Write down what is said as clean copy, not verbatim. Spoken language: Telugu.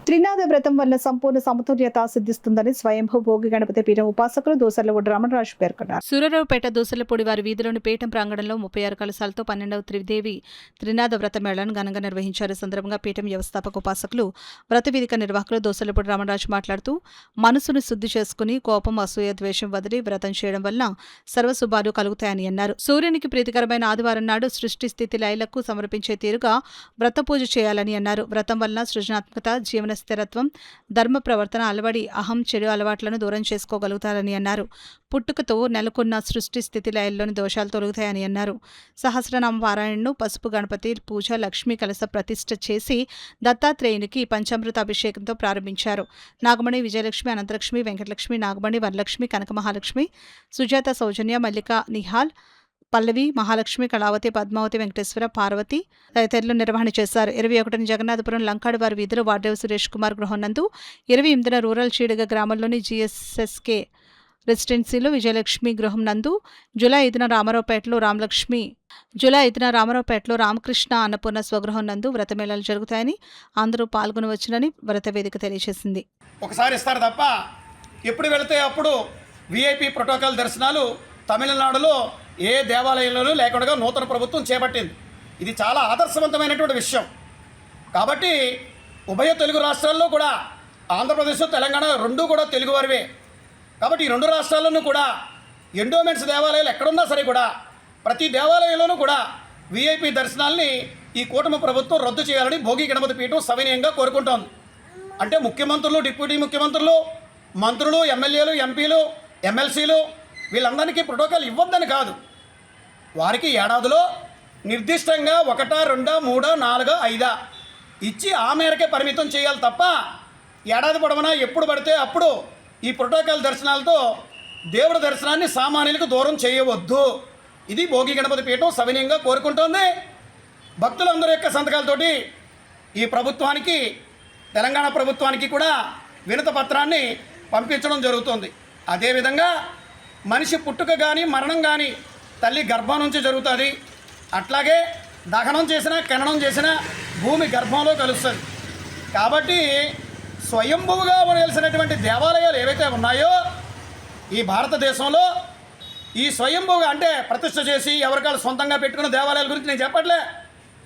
త్రినాద వ్రతం వల్ల సంపూర్ణ సమతుల్యత సిద్ధిస్తుందని స్వయంభూ భోగి గణపతి పీఠం ఉపాసకులు దోసర్లగూడ రమణరాజు పేర్కొన్నారు. సూరరావుపేట దోసలపూడి వారి వీధిలోని పీఠం ప్రాంగణంలో 36 కలశాలతో 12వ త్రిదేవి త్రినాద వ్రత మేళాను ఘనంగా నిర్వహించారు. సందర్భంగా పీఠం వ్యవస్థాపక ఉపాసకులు వ్రత వేదిక నిర్వాహకులు దోసలపూడి రమణరాజు మాట్లాడుతూ మనసును శుద్ధి చేసుకుని కోపం, అసూయ, ద్వేషం వదిలి వ్రతం చేయడం వల్ల సర్వశుభాలు కలుగుతాయని అన్నారు. సూర్యునికి ప్రీతికరమైన ఆదివారం నాడు సృష్టి స్థితి లయలకు సమర్పించే తీరుగా వ్రత పూజ చేయాలని అన్నారు. వ్రతం వల్ల సృజనాత్మకత, జీవన స్థిరత్వం, ధర్మ ప్రవర్తన అలవడి అహం, చెడు అలవాట్లను దూరం చేసుకోగలుగుతారని అన్నారు. పుట్టుకతో నెలకొన్న సృష్టి స్థితి లయల్లోని దోషాలు తొలగుతాయని అన్నారు. సహస్రనామ పారాయణను, పసుపు గణపతి పూజ, లక్ష్మీ కలశ ప్రతిష్ఠ చేసి దత్తాత్రేయునికి పంచామృత అభిషేకంతో ప్రారంభించారు. నాగమణి, విజయలక్ష్మి, అనంతలక్ష్మి, వెంకటలక్ష్మి, నాగమణి, వరలక్ష్మి, కనక మహాలక్ష్మి, సుజాత, సౌజన్య, మల్లిక, నిహాల్, పల్లవి, మహాలక్ష్మి, కళావతి, పద్మావతి, వెంకటేశ్వర, పార్వతి తదితరులు నిర్వహణ చేశారు. 21న జగన్నాథపురం లంకాడు వారి వీధిలో వార్డేవ్ సురేష్ కుమార్ గృహం నందు, 28న రూరల్ చీడగ గ్రామంలోని GSSK రెసిడెన్సీలో విజయలక్ష్మి గృహం నందు, జూలై 5న రామారావుపేటలో రామకృష్ణ అన్నపూర్ణ స్వగృహం నందు వ్రతమేళాలు జరుగుతాయని, అందరూ పాల్గొనవచ్చునని వ్రత వేదిక తెలియజేసింది. ఒకసారి ఇస్తారు తప్ప ఎప్పుడు వెళితే అప్పుడు VIP ప్రోటోకాల్ దర్శనాలు తమిళనాడులో ఏ దేవాలయంలోనూ లేకుండా నూతన ప్రభుత్వం చేపట్టింది. ఇది చాలా ఆదర్శవంతమైనటువంటి విషయం. కాబట్టి ఉభయ తెలుగు రాష్ట్రాల్లో కూడా ఆంధ్రప్రదేశ్, తెలంగాణ రెండూ కూడా తెలుగువారివే. కాబట్టి ఈ రెండు రాష్ట్రాల్లోనూ కూడా ఎండోమెంట్స్ దేవాలయాలు ఎక్కడున్నా సరే కూడా ప్రతి దేవాలయంలోనూ కూడా VIP దర్శనాల్ని ఈ కూటమి ప్రభుత్వం రద్దు చేయాలని భోగి గణపతి పీఠం సవినయంగా కోరుకుంటోంది. అంటే ముఖ్యమంత్రులు, డిప్యూటీ ముఖ్యమంత్రులు, మంత్రులు, ఎమ్మెల్యేలు, ఎంపీలు, MLCలు వీళ్ళందరికీ ప్రోటోకాల్ ఇవ్వద్దని కాదు. వారికి ఏడాదిలో నిర్దిష్టంగా 1, 2, 3, 4, 5 ఇచ్చి ఆ మేరకే పరిమితం చేయాలి తప్ప ఏడాది పొడవునా ఎప్పుడు పడితే అప్పుడు ఈ ప్రోటోకాల్ దర్శనాలతో దేవుడి దర్శనాన్ని సామాన్యులకు దూరం చేయవద్దు. ఇది భోగి గణపతి పీఠం సవినయంగా కోరుకుంటోంది. భక్తులందరి యొక్క సంతకాలతోటి ఈ ప్రభుత్వానికి, తెలంగాణ ప్రభుత్వానికి కూడా వినతి పత్రాన్ని పంపించడం జరుగుతుంది. అదేవిధంగా మనిషి పుట్టుక కానీ మరణం కానీ తల్లి గర్భం నుంచి జరుగుతుంది. అట్లాగే దహనం చేసినా, ఖననం చేసినా భూమి గర్భంలో కలుస్తుంది. కాబట్టి స్వయంభువుగా ఉండవలసినటువంటి దేవాలయాలు ఏవైతే ఉన్నాయో ఈ భారతదేశంలో, ఈ స్వయంభువుగా అంటే ప్రతిష్ఠ చేసి ఎవరికాలు సొంతంగా పెట్టుకున్న దేవాలయాల గురించి నేను చెప్పట్లే.